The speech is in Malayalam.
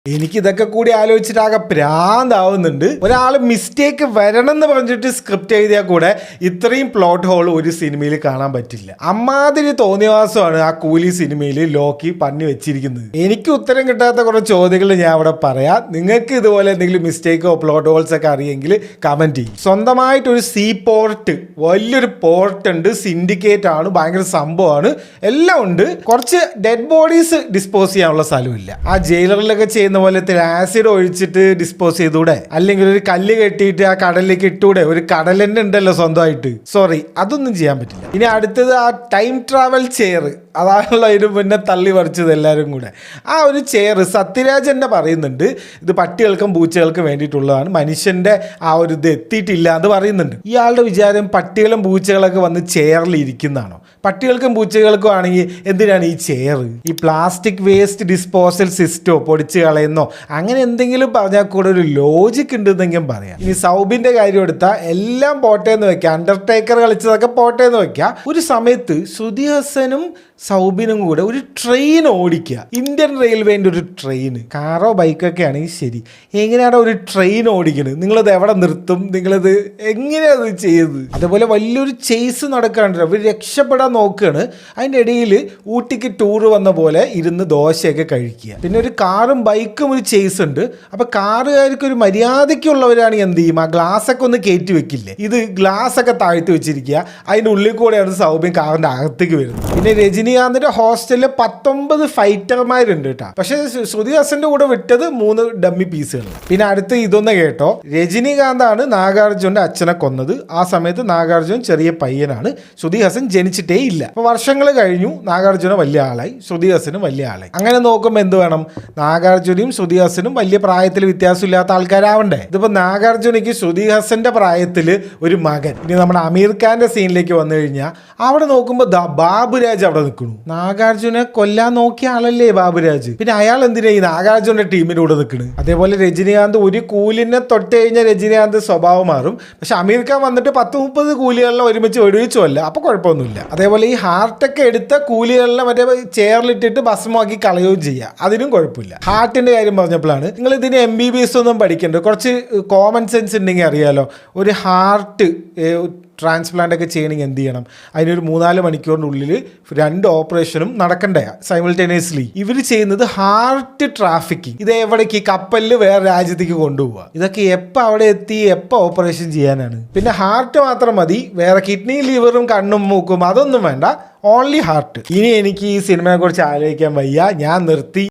എനിക്കിതൊക്കെ കൂടി ആലോചിച്ചിട്ട് ആകെ ഭ്രാന്താവുന്നുണ്ട്. ഒരാൾ മിസ്റ്റേക്ക് വരണം എന്ന് പറഞ്ഞിട്ട് സ്ക്രിപ്റ്റ് എഴുതിയാൽ കൂടെ ഇത്രയും പ്ലോട്ട് ഹോൾ ഒരു സിനിമയിൽ കാണാൻ പറ്റില്ല. അമ്മാതിരി തോന്നിയവാസമാണ് ആ കൂലി സിനിമയിൽ ലോക്കി പറഞ്ഞു വെച്ചിരിക്കുന്നത്. എനിക്ക് ഉത്തരം കിട്ടാത്ത കുറേ ചോദ്യങ്ങൾ ഞാൻ അവിടെ പറയാം. നിങ്ങൾക്ക് ഇതുപോലെ എന്തെങ്കിലും മിസ്റ്റേക്കോ പ്ലോട്ട് ഹോൾസ് ഒക്കെ അറിയെങ്കിൽ കമന്റ് ചെയ്യും. സ്വന്തമായിട്ടൊരു സീ പോർട്ട്, വലിയൊരു പോർട്ട് ഉണ്ട്, സിൻഡിക്കേറ്റ് ആണ്, ഭയങ്കര സംഭവമാണ്, എല്ലാം ഉണ്ട്. കുറച്ച് ഡെഡ് ബോഡീസ് ഡിസ്പോസ് ചെയ്യാനുള്ള സ്ഥലമില്ല. ആ ജയിലറിലൊക്കെ പോലത്തെ ആസിഡ് ഒഴിച്ചിട്ട് ഡിസ്പോസ് ചെയ്തൂടെ? അല്ലെങ്കിൽ ഒരു കല്ല് കെട്ടിയിട്ട് ആ കടലിലേക്ക് ഇട്ടൂടെ? ഒരു കടൽ തന്നെ ഉണ്ടല്ലോ സ്വന്തമായിട്ട്. സോറി, അതൊന്നും ചെയ്യാൻ പറ്റില്ല. ഇനി അടുത്തത് ആ ടൈം ട്രാവൽ ചെയർ, അതാണല്ലോ ഇതിന് മുന്നേ തള്ളി പറിച്ചത് എല്ലാവരും കൂടെ. ആ ഒരു ചെയർ സത്യരാജ് തന്നെ പറയുന്നുണ്ട്, ഇത് പട്ടികൾക്കും പൂച്ചകൾക്കും വേണ്ടിയിട്ടുള്ളതാണ്, മനുഷ്യന്റെ ആ ഒരു ഇത് എത്തിയിട്ടില്ല എന്ന് പറയുന്നുണ്ട്. ഇയാളുടെ വിചാരം പട്ടികളും പൂച്ചകളൊക്കെ വന്ന് ചെയറിൽ ഇരിക്കുന്നതാണോ? പട്ടികൾക്കും പൂച്ചകൾക്കും ആണെങ്കിൽ എന്തിനാണ് ഈ ചെയർ? ഈ പ്ലാസ്റ്റിക് വേസ്റ്റ് ഡിസ്പോസൽ സിസ്റ്റോ പൊടിച്ച് കളയുന്നോ അങ്ങനെ എന്തെങ്കിലും പറഞ്ഞാൽ കൂടെ ഒരു ലോജിക് ഉണ്ടെന്നെങ്കിലും പറയാം. ഇനി സൗബിന്റെ കാര്യം എടുത്താൽ എല്ലാം പോട്ടേന്ന് വെക്കാം, അണ്ടർടേക്കർ കളിച്ചതൊക്കെ പോട്ടേന്ന് വെക്കാം. ഒരു സമയത്ത് ശ്രുതി ഹസനും സൗബിനും കൂടെ ഒരു ട്രെയിൻ ഓടിക്കുക, ഇന്ത്യൻ റെയിൽവേന്റെ ഒരു ട്രെയിൻ. കാറോ ബൈക്കൊക്കെ ആണെങ്കിൽ ശരി, എങ്ങനെയാണ് ഒരു ട്രെയിൻ ഓടിക്കുന്നത്? നിങ്ങളത് എവിടെ നിർത്തും? നിങ്ങളത് എങ്ങനെയാണ് അത് ചെയ്തത്? അതേപോലെ വലിയൊരു ചേസ് നടക്കാണ്ട് അവർ രക്ഷപ്പെടാൻ നോക്കുകയാണ്. അതിൻ്റെ ഇടയിൽ ഊട്ടിക്ക് ടൂർ വന്ന പോലെ ഇരുന്ന് ദോശയൊക്കെ കഴിക്കുക. പിന്നെ ഒരു കാറും ബൈക്കും ഒരു ചേസ് ഉണ്ട്. അപ്പൊ കാറുകാർക്ക് ഒരു മര്യാദയ്ക്കുള്ളവരാണെങ്കിൽ എന്ത് ചെയ്യും? ആ ഗ്ലാസ് ഒക്കെ ഒന്ന് കയറ്റി വെക്കില്ലേ? ഇത് ഗ്ലാസ് ഒക്കെ താഴ്ത്തി വെച്ചിരിക്കുക. അതിൻ്റെ ഉള്ളിൽ കൂടെയാണ് സൗബിൻ കാറിന്റെ അകത്തേക്ക് വരുന്നത്. പിന്നെ രജനീകാന്തിന്റെ ഹോസ്റ്റലിൽ 19 ഫൈറ്റർമാരുണ്ട് കേട്ടോ. പക്ഷെ ശ്രുതി ഹസന്റെ കൂടെ വിട്ടത് 3 ഡമ്മി പീസുകൾ. പിന്നെ അടുത്ത് ഇതൊന്ന് കേട്ടോ, രജനീകാന്താണ് നാഗാർജുന്റെ അച്ഛനെ കൊന്നത്. ആ സമയത്ത് നാഗാർജുൻ ചെറിയ പയ്യനാണ്, ശ്രുതി ഹസൻ ജനിച്ചിട്ടേ ഇല്ല. അപ്പൊ വർഷങ്ങൾ കഴിഞ്ഞു, നാഗാർജുന വലിയ ആളായി, ശ്രുതി ഹസനും വലിയ ആളായി. അങ്ങനെ നോക്കുമ്പോൾ എന്ത് വേണം? നാഗാർജുനയും ശ്രുതി ഹസനും വലിയ പ്രായത്തിൽ വ്യത്യാസമില്ലാത്ത ആൾക്കാരാവണ്ടേ? ഇതിപ്പോ നാഗാർജുനയ്ക്ക് ശ്രുതി ഹസന്റെ പ്രായത്തിൽ ഒരു മകൻ. ഇനി നമ്മുടെ അമീർ ഖാന്റെ സീനിലേക്ക് വന്നു കഴിഞ്ഞാൽ അവിടെ നോക്കുമ്പോൾ ബാബുരാജ് അവിടെ നിൽക്കുന്നു. നാഗാർജുനെ കൊല്ലാൻ നോക്കിയ ആളല്ലേ ബാബുരാജ്. പിന്നെ അയാൾ എന്തിനാ ഈ നാഗാർജുന്റെ ടീമിന്റെ കൂടെ നിൽക്കുന്നത്? അതേപോലെ രജനീകാന്ത് ഒരു കൂലിനെ തൊട്ട് കഴിഞ്ഞാൽ രജനീകാന്ത് സ്വഭാവം മാറും. പക്ഷെ അമീർ ഖാൻ വന്നിട്ട് 10-30 കൂലികളിലെ ഒരുമിച്ച് വെടിവെച്ചുമല്ല, അപ്പൊ കുഴപ്പമൊന്നുമില്ല. അതേപോലെ ഈ ഹാർട്ടൊക്കെ എടുത്ത കൂലികളിലെ മറ്റേ ചെയറിലിട്ടിട്ട് ഭസ്മമാക്കി കളയുകയും ചെയ്യുക, അതിനും കുഴപ്പമില്ല. ഹാർട്ടിന്റെ കാര്യം പറഞ്ഞപ്പോഴാണ്, നിങ്ങൾ ഇതിന് MBBS ഒന്നും പഠിക്കണ്ട, കുറച്ച് കോമൺ സെൻസ് ഉണ്ടെങ്കിൽ അറിയാലോ. ഒരു ഹാർട്ട് ട്രാൻസ്പ്ലാന്റ് ഒക്കെ ചെയ്യണമെങ്കിൽ എന്ത് ചെയ്യണം? അതിനൊരു 3-4 മണിക്കൂറിനുള്ളിൽ 2 ഓപ്പറേഷനും നടക്കണ്ടേ സൈമിൾട്ടേനിയസ്ലി? ഇവർ ചെയ്യുന്നത് ഹാർട്ട് ട്രാഫിക്കിംഗ്. ഇത് എവിടേക്ക്? കപ്പലിൽ വേറെ രാജ്യത്തേക്ക് കൊണ്ടുപോവുക. ഇതൊക്കെ എപ്പോൾ അവിടെ എത്തി എപ്പോൾ ഓപ്പറേഷൻ ചെയ്യാനാണ്? പിന്നെ ഹാർട്ട് മാത്രം മതി, വേറെ കിഡ്നി ലിവറും കണ്ണും മൂക്കും അതൊന്നും വേണ്ട, ഓൺലി ഹാർട്ട്. ഇനി എനിക്ക് ഈ സിനിമയെ കുറിച്ച് ആലോചിക്കാൻ വയ്യ, ഞാൻ നിർത്തി.